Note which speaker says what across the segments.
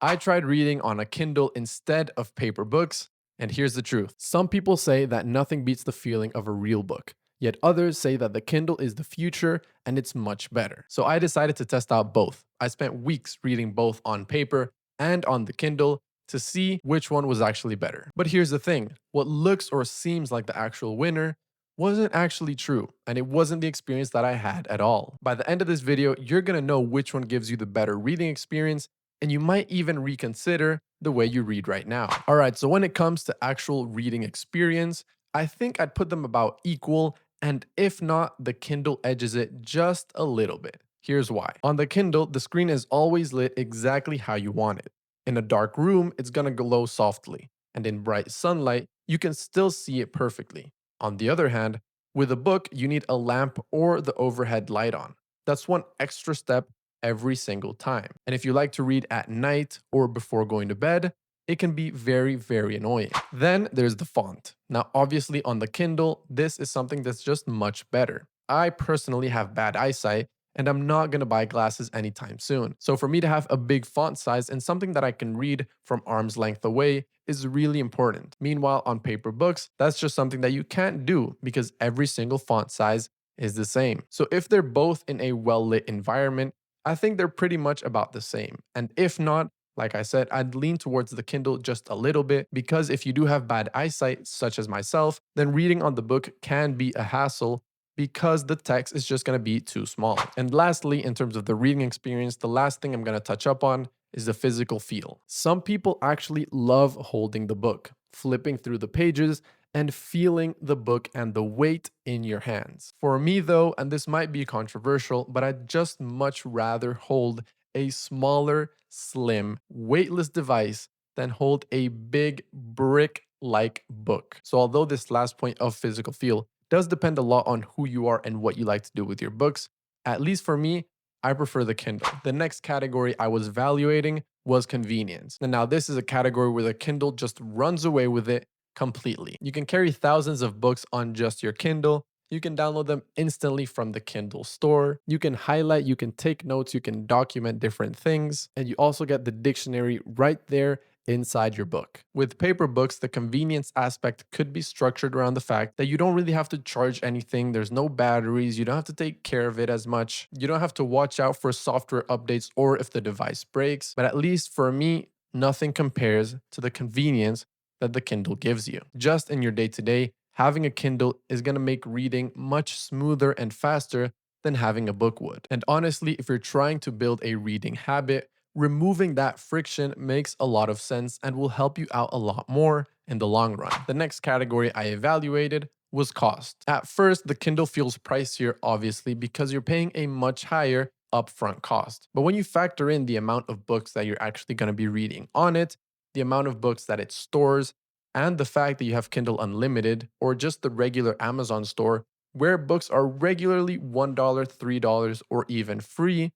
Speaker 1: I tried reading on a Kindle instead of paper books, and here's the truth. Some people say that nothing beats the feeling of a real book, yet others say that the Kindle is the future and it's much better. So I decided to test out both. I spent weeks reading both on paper and on the Kindle to see which one was actually better. But here's the thing, what looks or seems like the actual winner wasn't actually true, and it wasn't the experience that I had at all. By the end of this video, you're gonna know which one gives you the better reading experience, and you might even reconsider the way you read right now. All right, so when it comes to actual reading experience, I think I'd put them about equal, and if not, the Kindle edges it just a little bit. Here's why. On the Kindle, the screen is always lit exactly how you want it. In a dark room, it's gonna glow softly, and in bright sunlight, you can still see it perfectly. On the other hand, with a book, you need a lamp or the overhead light on. That's one extra step every single time. And if you like to read at night or before going to bed, it can be very, very annoying. Then there's the font. Now, obviously, on the Kindle, this is something that's just much better. I personally have bad eyesight, and I'm not gonna buy glasses anytime soon. So, for me to have a big font size and something that I can read from arm's length away is really important. Meanwhile, on paper books, that's just something that you can't do because every single font size is the same. So, if they're both in a well lit environment, I think they're pretty much about the same. And if not, like I said, I'd lean towards the Kindle just a little bit because if you do have bad eyesight, such as myself, then reading on the book can be a hassle because the text is just going to be too small. And lastly, in terms of the reading experience, the last thing I'm going to touch up on is the physical feel. Some people actually love holding the book, flipping through the pages, and feeling the book and the weight in your hands. For me, though, and this might be controversial, but I'd just much rather hold a smaller, slim, weightless device than hold a big brick like book. So, although this last point of physical feel does depend a lot on who you are and what you like to do with your books, at least for me, I prefer the Kindle. The next category I was evaluating was convenience. And now, this is a category where the Kindle just runs away with it completely. You can carry thousands of books on just your Kindle. You can download them instantly from the Kindle store. You can highlight, you can take notes, you can document different things, and you also get the dictionary right there inside your book. With paper books, the convenience aspect could be structured around the fact that you don't really have to charge anything, there's no batteries, you don't have to take care of it as much, you don't have to watch out for software updates or if the device breaks. But at least for me, nothing compares to the convenience that the Kindle gives you. Just in your day to day, having a Kindle is going to make reading much smoother and faster than having a book would. And honestly, if you're trying to build a reading habit, removing that friction makes a lot of sense and will help you out a lot more in the long run. The next category I evaluated was cost. At first, the Kindle feels pricier, obviously, because you're paying a much higher upfront cost. But when you factor in the amount of books that you're actually going to be reading on it, the amount of books that it stores, and the fact that you have Kindle Unlimited or just the regular Amazon store where books are regularly $1, $3, or even free,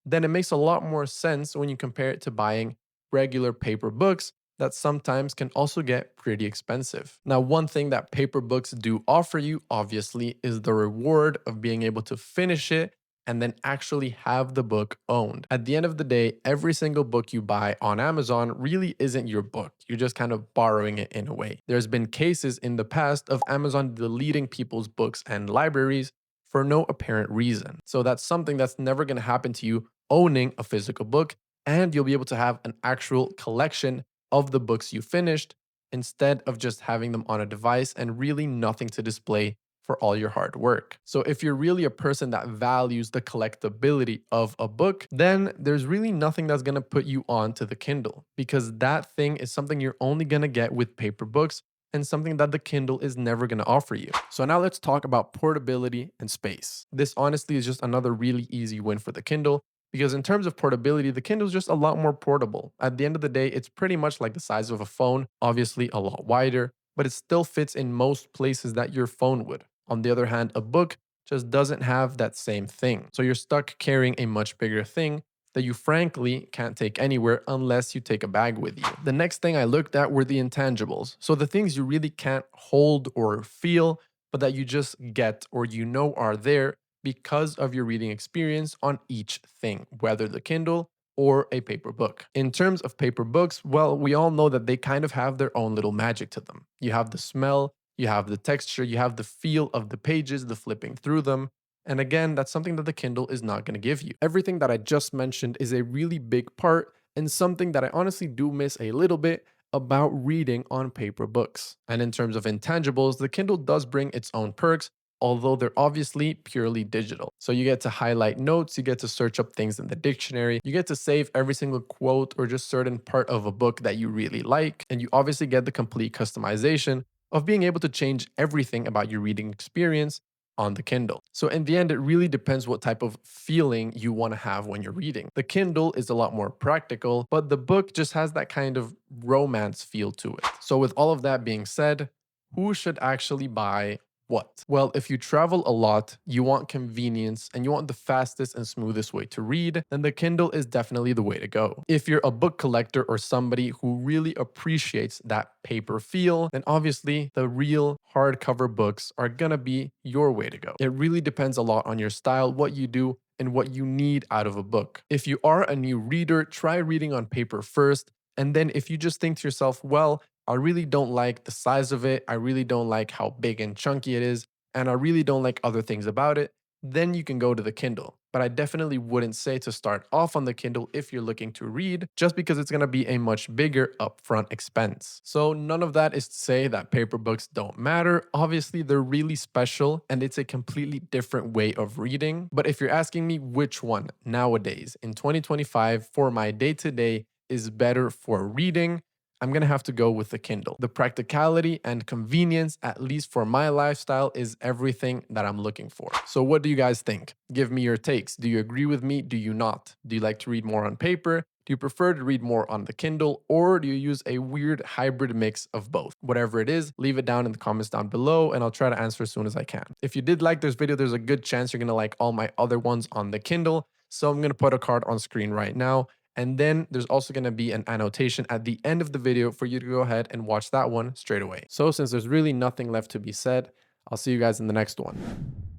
Speaker 1: then it makes a lot more sense when you compare it to buying regular paper books that sometimes can also get pretty expensive. Now, one thing that paper books do offer you, obviously, is the reward of being able to finish it and then actually have the book owned. At the end of the day, every single book you buy on Amazon really isn't your book. You're just kind of borrowing it in a way. There's been cases in the past of Amazon deleting people's books and libraries for no apparent reason. So that's something that's never going to happen to you owning a physical book, and you'll be able to have an actual collection of the books you finished instead of just having them on a device and really nothing to display for all your hard work. So if you're really a person that values the collectability of a book, then there's really nothing that's going to put you on to the Kindle because that thing is something you're only going to get with paper books and something that the Kindle is never going to offer you. So now let's talk about portability and space. This honestly is just another really easy win for the Kindle because in terms of portability, the Kindle is just a lot more portable. At the end of the day, it's pretty much like the size of a phone, obviously a lot wider, but it still fits in most places that your phone would. On the other hand, a book just doesn't have that same thing. So you're stuck carrying a much bigger thing that you frankly can't take anywhere unless you take a bag with you. The next thing I looked at were the intangibles. So the things you really can't hold or feel, but that you just get or you know are there because of your reading experience on each thing, whether the Kindle or a paper book. In terms of paper books, well, we all know that they kind of have their own little magic to them. You have the smell, you have the texture, you have the feel of the pages, the flipping through them. And again, that's something that the Kindle is not going to give you. Everything that I just mentioned is a really big part and something that I honestly do miss a little bit about reading on paper books. And in terms of intangibles, the Kindle does bring its own perks, although they're obviously purely digital. So you get to highlight notes, you get to search up things in the dictionary, you get to save every single quote or just certain part of a book that you really like, and you obviously get the complete customization of being able to change everything about your reading experience on the Kindle. So in the end, it really depends what type of feeling you want to have when you're reading. The Kindle is a lot more practical, but the book just has that kind of romance feel to it. So with all of that being said, who should actually buy what? Well, if you travel a lot, you want convenience, and you want the fastest and smoothest way to read, then the Kindle is definitely the way to go. If you're a book collector or somebody who really appreciates that paper feel, then obviously the real hardcover books are gonna be your way to go. It really depends a lot on your style, what you do, and what you need out of a book. If you are a new reader, try reading on paper first, and then if you just think to yourself, well, I really don't like the size of it, I really don't like how big and chunky it is, and I really don't like other things about it, then you can go to the Kindle. But I definitely wouldn't say to start off on the Kindle if you're looking to read, just because it's gonna be a much bigger upfront expense. So none of that is to say that paper books don't matter. Obviously, they're really special and it's a completely different way of reading. But if you're asking me which one nowadays in 2025 for my day-to-day is better for reading, I'm gonna have to go with the Kindle. The practicality and convenience, at least for my lifestyle, is everything that I'm looking for. So what do you guys think? Give me your takes. Do you agree with me? Do you not? Do you like to read more on paper? Do you prefer to read more on the Kindle, or do you use a weird hybrid mix of both? Whatever it is, leave it down in the comments down below and I'll try to answer as soon as I can. If you did like this video, there's a good chance you're gonna like all my other ones on the Kindle. So I'm gonna put a card on screen right now. And then there's also going to be an annotation at the end of the video for you to go ahead and watch that one straight away. So since there's really nothing left to be said, I'll see you guys in the next one.